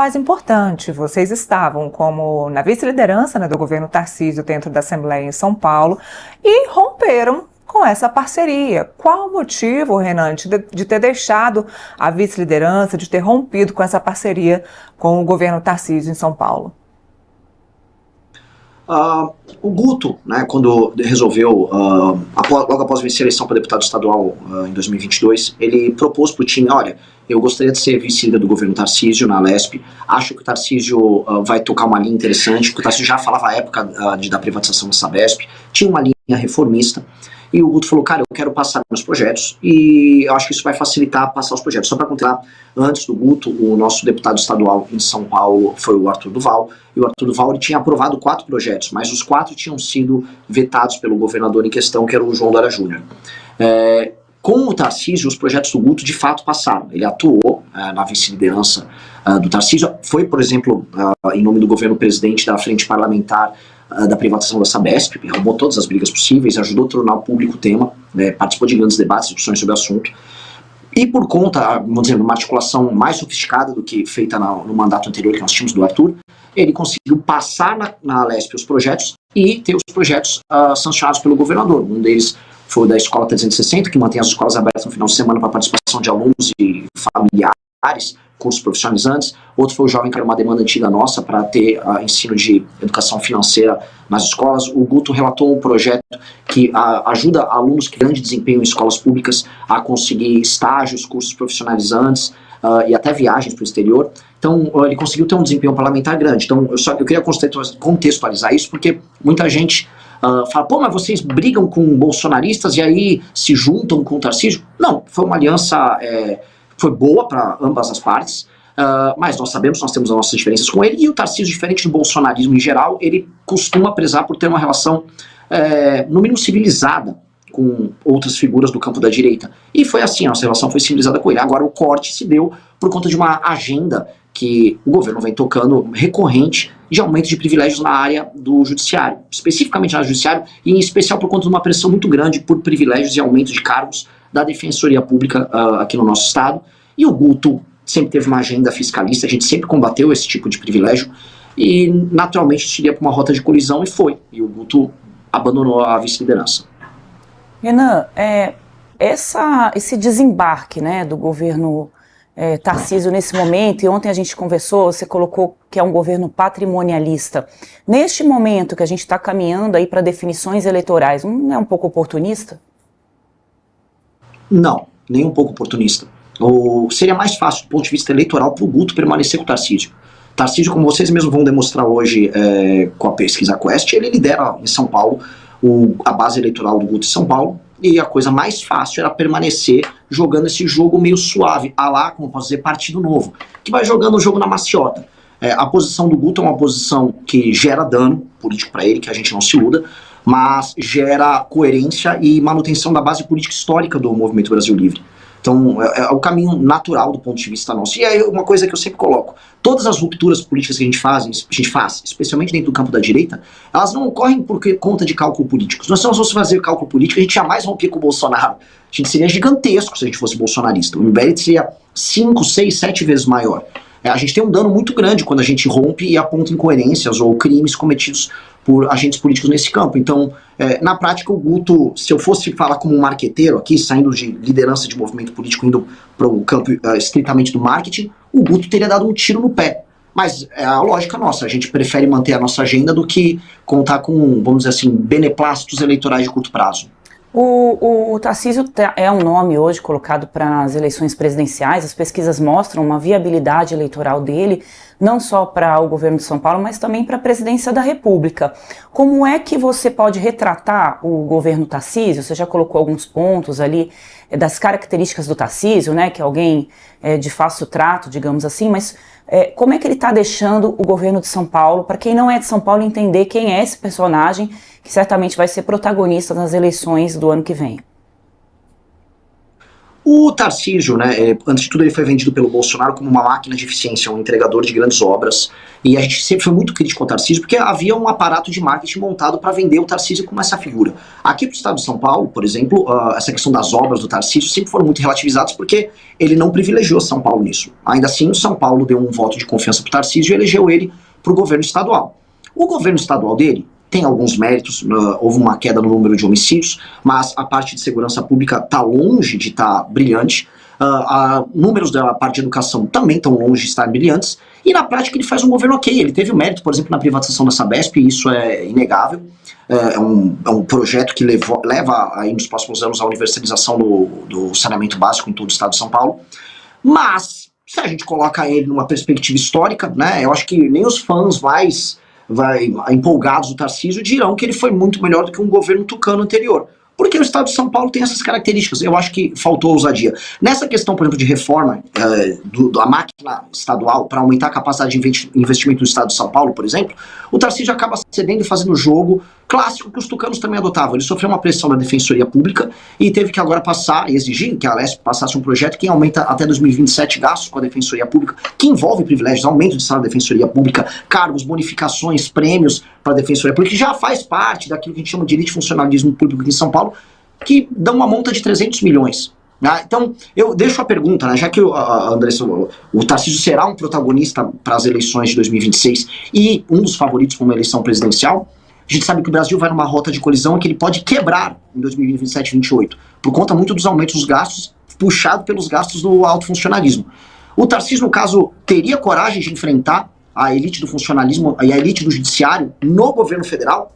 mais importante, vocês estavam como na vice-liderança, né, do governo Tarcísio dentro da Assembleia em São Paulo e romperam com essa parceria. Qual o motivo, Renan, de ter deixado a vice-liderança, de ter rompido com essa parceria com o governo Tarcísio em São Paulo? O Guto, né, quando resolveu, logo após vencer a eleição para deputado estadual em 2022, ele propôs para o time, olha, eu gostaria de ser vice-líder do governo Tarcísio na Alesp, acho que o Tarcísio vai tocar uma linha interessante, porque o Tarcísio já falava à época da privatização da Sabesp, tinha uma linha reformista, e o Guto falou, cara, eu quero passar meus projetos e eu acho que isso vai facilitar passar os projetos. Só para contar, antes do Guto, o nosso deputado estadual em São Paulo foi o Arthur Duval, e o Arthur Duval ele tinha aprovado 4 projetos, mas os 4 tinham sido vetados pelo governador em questão, que era o João Dória Júnior. Com o Tarcísio, os projetos do Guto de fato passaram. Ele atuou na vice-liderança do Tarcísio, foi, por exemplo, em nome do governo presidente da Frente Parlamentar da privatização da Sabesp, arrumou todas as brigas possíveis, ajudou a tornar público o tema, participou de grandes debates, discussões sobre o assunto. E por conta, vamos dizer, de uma articulação mais sofisticada do que feita no mandato anterior que nós tínhamos do Arthur, ele conseguiu passar na Alesp os projetos e ter os projetos sancionados pelo governador. Um deles foi o da Escola 360, que mantém as escolas abertas no final de semana para participação de alunos e familiares, cursos profissionalizantes. Outro foi o Jovem, que era uma demanda antiga nossa para ter ensino de educação financeira nas escolas. O Guto relatou um projeto que ajuda alunos que têm grande desempenho em escolas públicas a conseguir estágios, cursos profissionalizantes e até viagens para o exterior. Então, ele conseguiu ter um desempenho parlamentar grande. Então, eu queria contextualizar isso, porque muita gente fala, pô, mas vocês brigam com bolsonaristas e aí se juntam com o Tarcísio? Não, foi uma aliança... foi boa para ambas as partes, mas nós sabemos, nós temos as nossas diferenças com ele, e o Tarcísio, diferente do bolsonarismo em geral, ele costuma prezar por ter uma relação, no mínimo, civilizada com outras figuras do campo da direita. E foi assim, a nossa relação foi civilizada com ele. Agora o corte se deu por conta de uma agenda que o governo vem tocando recorrente de aumento de privilégios na área do judiciário, especificamente na área do judiciário, e em especial por conta de uma pressão muito grande por privilégios e aumento de cargos da Defensoria Pública aqui no nosso estado. E o Guto sempre teve uma agenda fiscalista, a gente sempre combateu esse tipo de privilégio e naturalmente seria para uma rota de colisão, e foi. E o Guto abandonou a vice-liderança. Renan, esse desembarque, né, do governo Tarcísio nesse momento, e ontem a gente conversou, você colocou que é um governo patrimonialista. Neste momento que a gente está caminhando aí para definições eleitorais, não é um pouco oportunista? Não, nem um pouco oportunista. Seria mais fácil, do ponto de vista eleitoral, para o Guto permanecer com o Tarcísio. Tarcísio, como vocês mesmos vão demonstrar hoje com a pesquisa Quest, ele lidera em São Paulo a base eleitoral do Guto em São Paulo, e a coisa mais fácil era permanecer jogando esse jogo meio suave, como posso dizer, Partido Novo, que vai jogando o jogo na maciota. A posição do Guto é uma posição que gera dano político para ele, que a gente não se iluda, mas gera coerência e manutenção da base política histórica do Movimento Brasil Livre. Então, é o caminho natural do ponto de vista nosso. E aí, uma coisa que eu sempre coloco, todas as rupturas políticas que a gente faz, especialmente dentro do campo da direita, elas não ocorrem por conta de cálculo político. Se nós fosse fazer cálculo político, a gente jamais rompia com o Bolsonaro. A gente seria gigantesco se a gente fosse bolsonarista. O MBL seria 5, 6, 7 vezes maior. A gente tem um dano muito grande quando a gente rompe e aponta incoerências ou crimes cometidos por agentes políticos nesse campo. Então, na prática, o Guto, se eu fosse falar como um marqueteiro aqui, saindo de liderança de movimento político, indo para o campo estritamente do marketing, o Guto teria dado um tiro no pé. Mas é a lógica nossa, a gente prefere manter a nossa agenda do que contar com, vamos dizer assim, beneplácitos eleitorais de curto prazo. O Tarcísio é um nome hoje colocado para as eleições presidenciais. As pesquisas mostram uma viabilidade eleitoral dele, não só para o governo de São Paulo, mas também para a presidência da República. Como é que você pode retratar o governo Tarcísio? Você já colocou alguns pontos ali das características do Tarcísio, né, que é alguém de fácil trato, digamos assim, mas como é que ele está deixando o governo de São Paulo, para quem não é de São Paulo, entender quem é esse personagem que certamente vai ser protagonista nas eleições do ano que vem? O Tarcísio, né, antes de tudo ele foi vendido pelo Bolsonaro como uma máquina de eficiência, um entregador de grandes obras, e a gente sempre foi muito crítico ao Tarcísio, porque havia um aparato de marketing montado para vender o Tarcísio como essa figura. Aqui pro estado de São Paulo, por exemplo, essa questão das obras do Tarcísio sempre foram muito relativizadas, porque ele não privilegiou São Paulo nisso. Ainda assim, São Paulo deu um voto de confiança pro Tarcísio e elegeu ele pro governo estadual. O governo estadual dele tem alguns méritos, houve uma queda no número de homicídios, mas a parte de segurança pública está longe de estar brilhante, números da parte de educação também estão longe de estar brilhantes, e na prática ele faz um governo ok. Ele teve o mérito, por exemplo, na privatização da Sabesp, e isso é inegável. É um projeto que leva aí nos próximos anos a universalização do saneamento básico em todo o estado de São Paulo, mas se a gente coloca ele numa perspectiva histórica, né, eu acho que nem os fãs mais empolgados do Tarcísio dirão que ele foi muito melhor do que um governo tucano anterior. Porque o estado de São Paulo tem essas características. Eu acho que faltou ousadia. Nessa questão, por exemplo, de reforma da máquina estadual para aumentar a capacidade de investimento do estado de São Paulo, por exemplo, o Tarcísio acaba cedendo e fazendo o jogo clássico que os tucanos também adotavam. Ele sofreu uma pressão da Defensoria Pública e teve que agora passar e exigir que a Alesp passasse um projeto que aumenta até 2027 gastos com a Defensoria Pública, que envolve privilégios, aumento de salário da Defensoria Pública, cargos, bonificações, prêmios para a Defensoria Pública, que já faz parte daquilo que a gente chama de elite funcionalismo público aqui em São Paulo, que dá uma monta de 300 milhões. Então, eu deixo a pergunta, né, já que Andressa, o Tarcísio será um protagonista para as eleições de 2026 e um dos favoritos para uma eleição presidencial, a gente sabe que o Brasil vai numa rota de colisão e que ele pode quebrar em 2027 e 2028, por conta muito dos aumentos dos gastos, puxado pelos gastos do alto funcionalismo. O Tarcísio, no caso, teria coragem de enfrentar a elite do funcionalismo e a elite do judiciário no governo federal?